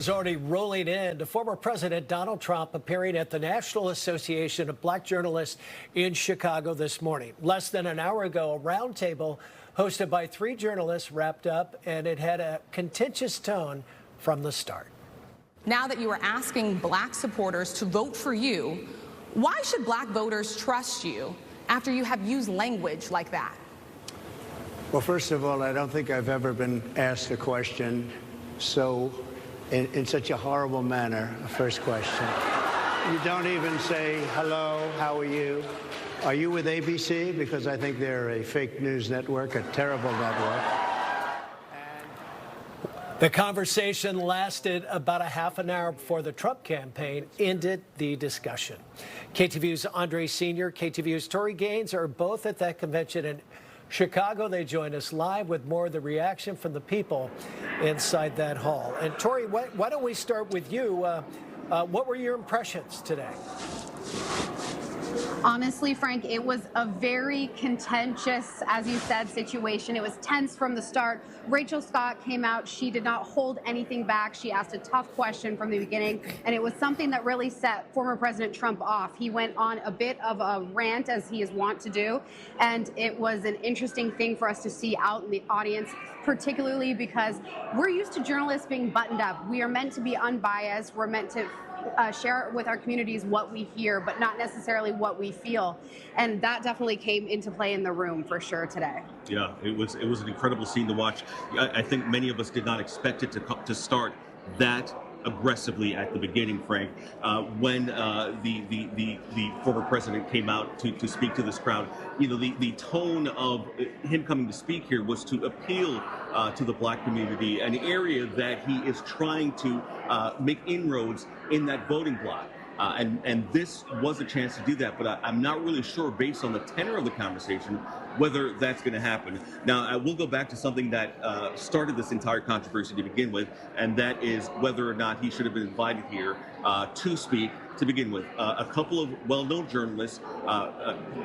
Is already rolling in to former President Donald Trump appearing at the National Association of Black Journalists in Chicago this morning. Less than an hour ago, a roundtable hosted by 3 journalists wrapped up, and it had a contentious tone from the start. Now that you are asking black supporters to vote for you, why should black voters trust you after you have used language like that? Well, first of all, I don't think I've ever been asked a question in such a horrible manner. First question. You don't even say, hello, how are you? Are you with ABC? Because I think they're a fake news network, a terrible network. The conversation lasted about a half an hour before the Trump campaign ended the discussion. KTVU's Andre Sr., KTVU's Tori Gaines are both at that convention in Chicago. They join us live with more of the reaction from the people inside that hall. And Tori, why don't we start with you? What were your impressions today? Honestly, Frank, it was a very contentious, as you said, situation. It was tense from the start. Rachel Scott came out. She did not hold anything back. She asked a tough question from the beginning, and it was something that really set former President Trump off. He went on a bit of a rant, as he is wont to do, and it was an interesting thing for us to see out in the audience, particularly because we're used to journalists being buttoned up. We are meant to be unbiased. We're meant to share with our communities what we hear, but not necessarily what we feel. And that definitely came into play in the room for sure today. Yeah, it was an incredible scene to watch. I think many of us did not expect it to start that aggressively at the beginning, Frank. When the former president came out to speak to this crowd, you know, the tone of him coming to speak here was to appeal to the black community, an area that he is trying to make inroads in that voting bloc. And this was a chance to do that, but I'm not really sure, based on the tenor of the conversation, whether that's going to happen. Now, I will go back to something that started this entire controversy to begin with, and that is whether or not he should have been invited here to speak to begin with. A couple of well-known journalists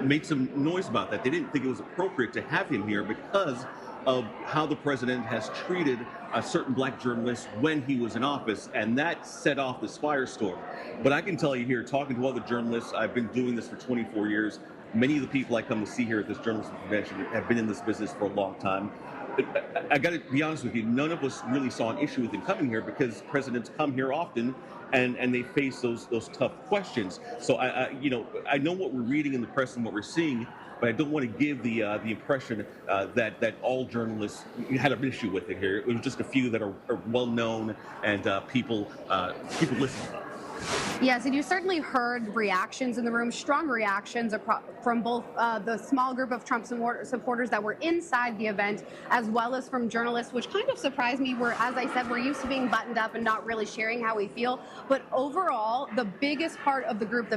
made some noise about that. They didn't think it was appropriate to have him here because of how the president has treated certain black journalists when he was in office, and that set off this firestorm. But I can tell you here, talking to other journalists, I've been doing this for 24 years. Many of the people I come to see here at this journalism convention have been in this business for a long time. I got to be honest with you, none of us really saw an issue with him coming here because presidents come here often and they face those tough questions. So I know what we're reading in the press and what we're seeing, but I don't want to give the impression that all journalists had an issue with it here. It was just a few that are well known and people listen to. Yes, and you certainly heard reactions in the room, strong reactions from both the small group of Trump supporters that were inside the event, as well as from journalists, which kind of surprised me. As I said, we're used to being buttoned up and not really sharing how we feel. But overall, the biggest part of the group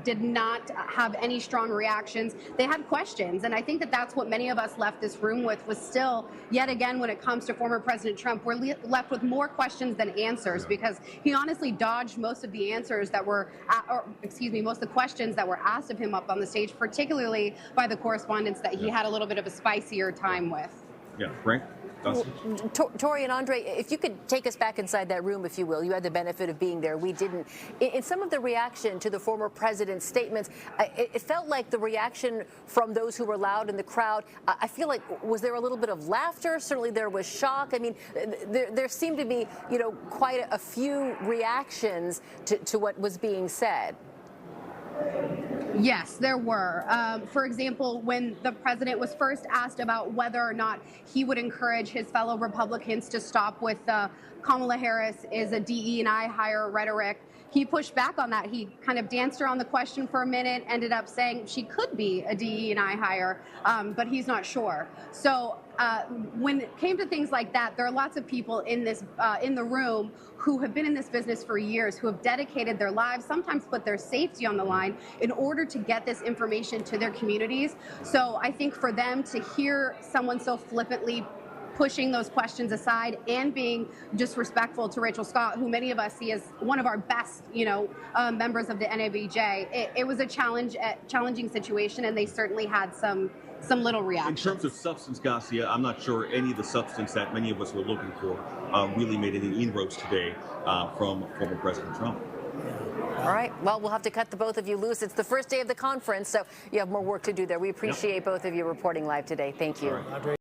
did not have any strong reactions. They had questions, and I think that that's what many of us left this room with, was still, yet again, when it comes to former President Trump, we're left with more questions than answers, because he honestly dodged most of the answers that were, most of the questions that were asked of him up on the stage, particularly by the correspondents that he had a little bit of a spicier time with. Yeah, Frank? Well, Tori and Andre, if you could take us back inside that room, if you will. You had the benefit of being there. We didn't. In some of the reaction to the former president's statements, it felt like the reaction from those who were loud in the crowd, I feel like, was there a little bit of laughter? Certainly there was shock. I mean, there seemed to be, quite a few reactions to what was being said. Yes, there were. For example, when the president was first asked about whether or not he would encourage his fellow Republicans to stop with Kamala Harris is a DE&I hire rhetoric, he pushed back on that. He kind of danced around the question for a minute, ended up saying she could be a DE&I hire, but he's not sure. So when it came to things like that, there are lots of people in the room who have been in this business for years, who have dedicated their lives, sometimes put their safety on the line in order to get this information to their communities. So I think for them to hear someone so flippantly pushing those questions aside and being disrespectful to Rachel Scott, who many of us see as one of our best, members of the NABJ, it was a challenging situation, and they certainly had some little In reaction. terms of substance, Garcia, I'm not sure any of the substance that many of us were looking for really made any inroads today from former President Trump. All right. Well, we'll have to cut the both of you loose. It's the first day of the conference, so you have more work to do there. We appreciate both of you reporting live today. Thank you. Andre.